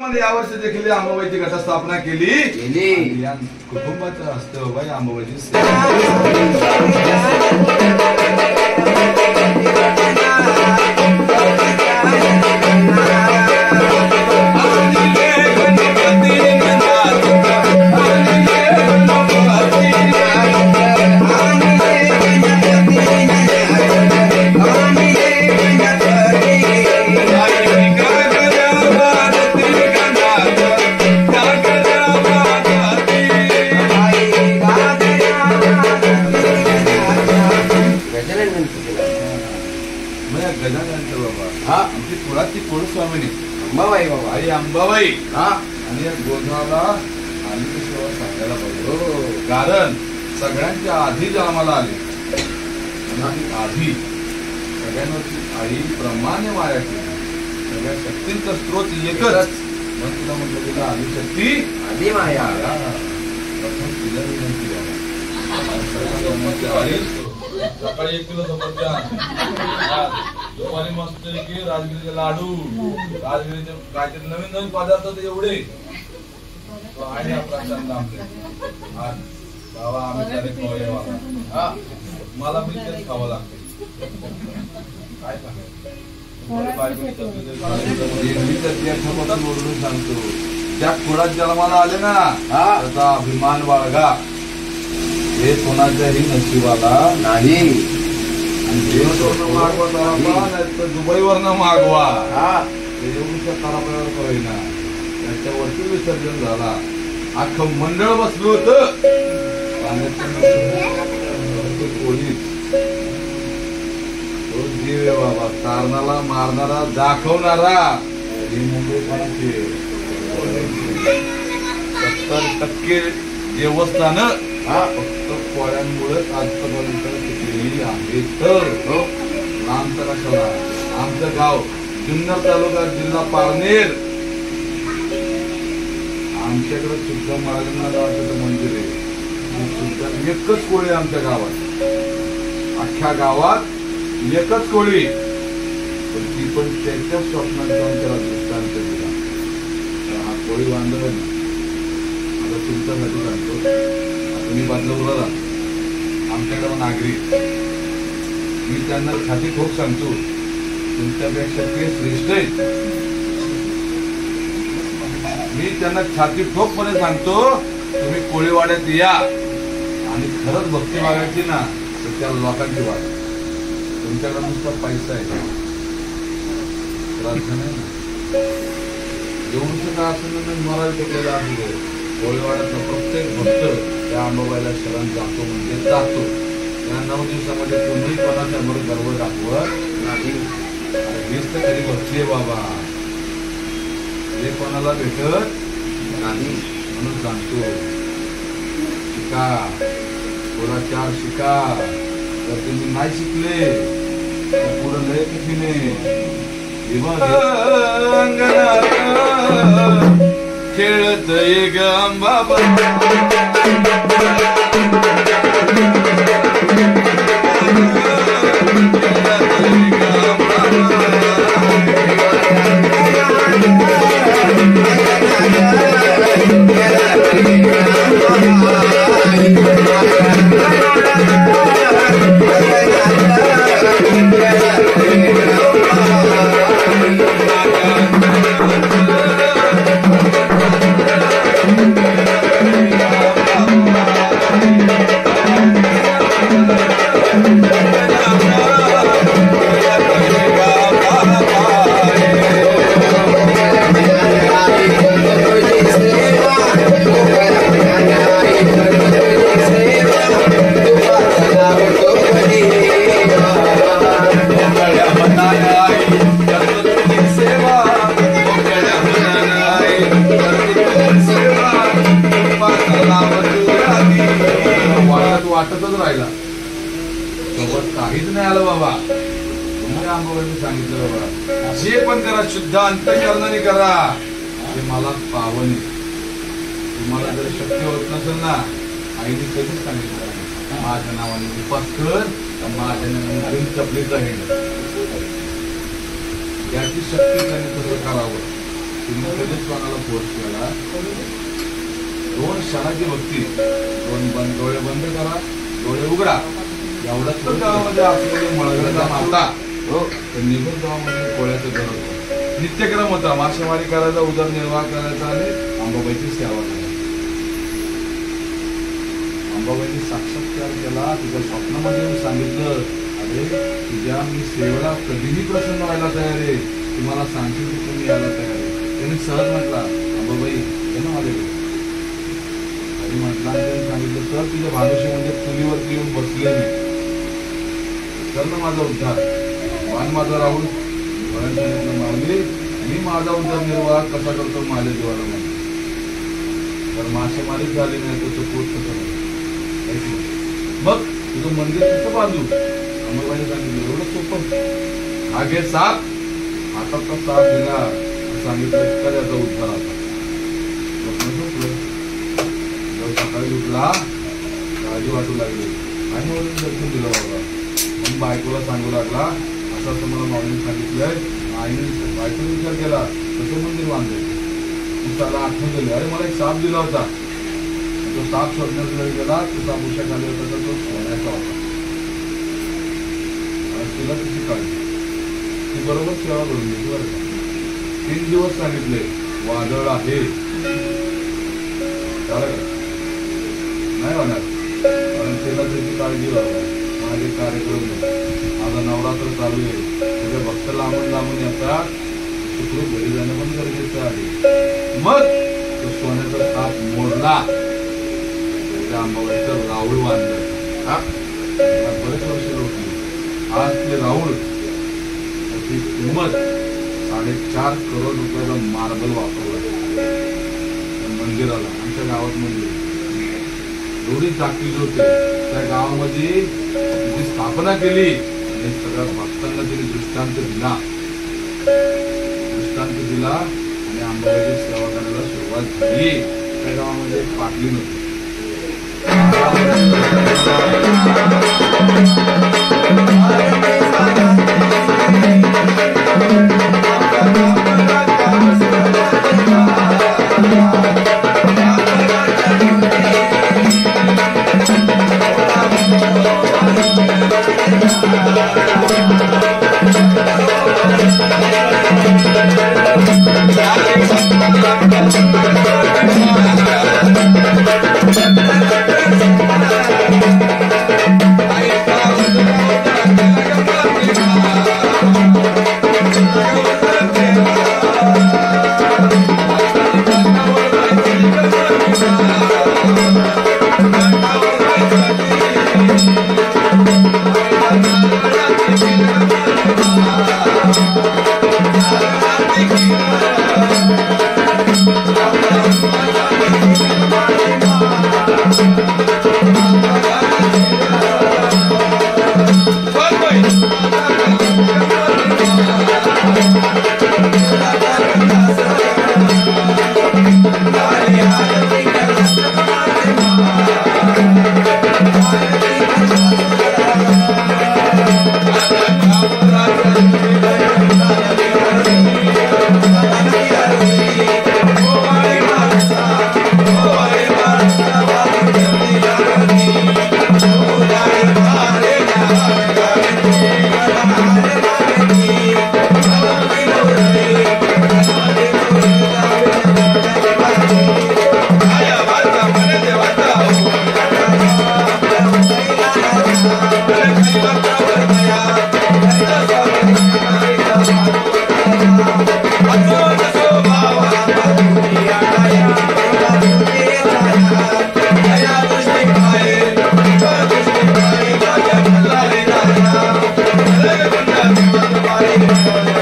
यावर्षी देखील अंबाबाईची घटस्थापना केली या कुटुंबाचं असतं बाई अंबाबाईची गजानन बाबा आमची कुळाची कुलस्वामिनी अंबाबाई बाबा आई अंबाबाई आणि गोंधळाला आली सेवा सांगायला पाहिजे कारण सगळ्यांच्या आधी जन्माला आली आणि आधी सगळ्यांवरची आई प्रमाणे माया केली सगळ्या शक्तींचा स्रोत एकच मग तुला म्हटलं तुला आधी शक्ती आधी माया प्रथम तुला विनंती सकाळी 1 किलो सफरचंद दुपारी मस्त की राजगिरीचे लाडू राजगिरीचे काहीतरी नवीन नवीन पदार्थ तर एवढे आणि प्रचंड बाबा आम्ही त्याने खाऊया मला मी तेच खावं लागते काय सांगतो त्या कुळात जन्माला आले ना त्याचा अभिमान बाळगा हे कोणाच्याही नशिबाला नाही दुबईवरनं मागवा तारापायावर कळेना त्याच्यावरती विसर्जन झाला अख्खं मंडळ बसलं होतं पोलीस तो जीव बाबा तारणाला मारणारा दाखवणारा ही मुंबईपणाची 70% देवस्थान फक्त पोळ्यांमुळे आजपर्यंत टिकलेली आहे तर आमचं कशाला आमचं गाव जुन्नर तालुका जिल्हा पारनेर आमच्याकडे सुद्धा महाराजांना मंदिर आहे एकच कोळी आमच्या गावात अख्ख्या गावात एकच कोळी पण ती पण त्याच्या स्वप्नात जाऊन त्याला दृष्टांत दिला हा कोळी बांधव आता तुमच्यासाठी सांगतो तुम्ही बदलवला आमच्याकडे नागरिक मी त्यांना छाती ठोक सांगतो तुमच्यापेक्षा ते श्रेष्ठ आहेत मी त्यांना छाती ठोकपणे सांगतो तुम्ही कोळीवाड्यात या आणि खरंच भक्ती मागायची ना तर त्या लोकांची वाट तुमच्याकडे नुसता पैसा आहे प्रार्थना एवढंच का असं मला टेकलेलं आहे कोळीवाड्यातला प्रत्येक भक्त त्या अंबाबाईला शरण जातो म्हणजे जातो या 9 दिवसामध्ये कोणी कोणाच्यावर गर्व दाखवत नाही हेच तर खरी भक्ती आहे बाबा हे कोणाला भेटत नाही म्हणून सांगतो शिका थोडा 4 शिका तर तुम्ही नाही शिकले तर पुढं लय कठीण खेळत ग अंबाबाई वाटतच राहिला सोबत काहीच नाही आलं बाबा तुम्ही अंबाबाईने सांगितलं बाबा जे पण करा शुद्ध अंतःकरणाने करा ते मला पावणे तुम्हाला जर शक्य होत नसेल ना आईने कधीच सांगितलं माझ्या नावाने उपास कर माझ्या नावाने चपलीचा हेड याची शक्ती त्यांनी कसं करावं तुम्ही कधीच कोणाला फोर्स केला? 2 क्षणाची भक्ती, 2 डोळे बंद करा, डोळे उघडा, एवढंच गावामध्ये आपल्याला मळगडचा माता हो तर निघून गावामध्ये कोळ्याचं घर होतं. नित्यक्रम होता, मासेमारी करायचा, उदरनिर्वाह करायचा आणि अंबाबाईची सेवा करायची. अंबाबाईने साक्षात्कार केला, तुझ्या स्वप्नामध्ये येऊन सांगितलं, अरे तुझ्या मी सेवेला कधीही प्रसन्न व्हायला तयार आहे, तुम्हाला सांगशील की तुम्ही यायला तयार आहे. त्यांनी सहज म्हटला, अंबाबाई ये ना माझ्याकडे. आणि म्हटलं आणि त्यांनी सांगितलं, तर तुझ्या भानुशी म्हणजे चुलीवरती येऊन बसले मी, तर ना माझा उद्धार. वाण माझा राहुल सांगितलं, माऊली मी माझा उदरनिर्वाह कसा करतो माझ्या जीवाला माहिती. तर मासेमारीच झाली नाही तर तो पोट कसं नाही. मग तुझं मंदिर कसं बांधू? अंबाबाईने सांगितलं, एवढं सोपं, हा घे साप, हातात साप दिला, सांगितलं इतका त्याचा उद्धार आता. सकाळी उठला, काळजी वाटू लागली, आणि वरून दर्शन दिलं बाबा. मग बायकोला सांगू लागला, असं असं मला माऊलीने सांगितलंय. आईने बायकोने विचार केला, कसं मंदिर बांधायचं. त्याला आठवण दिली, अरे मला एक साप दिला होता, तो साप शोधण्याचा वेळी गेला, तो साप उशाखाली होता, तर तो सोन्याचा होता. तिला तिची काळजी, ती बरोबर सेवा करून घेतली बरं का. 3 दिवस सांगितले, वादळ आहे नाही होणार, कारण तिला त्याची काळजी व्हावी. माझे कार्यक्रम माझा नवरात्र चालू आहे, तुझ्या भक्त लांबून लांबून येतात, सुखरूप घरी जाणं पण गरजेचं आहे. मग तो सोन्याचा साप मोडला, त्या अंबाबाईचं राऊळ बांधलं. बरेच वर्ष लोटली. आज ते राऊळ त्याची किंमत 4.5 करोड रुपयाचा मार्बल वापरला मंदिराला. आमच्या गावात मंदिर एवढी ताकद होते, त्या गावामध्ये तिची स्थापना केली आणि सगळ्या भक्तांना तिने दृष्टांत दिला आणि अंबाबाईची सेवा करायला सुरुवात झाली. त्या गावामध्ये पाटली नव्हती. Thank you.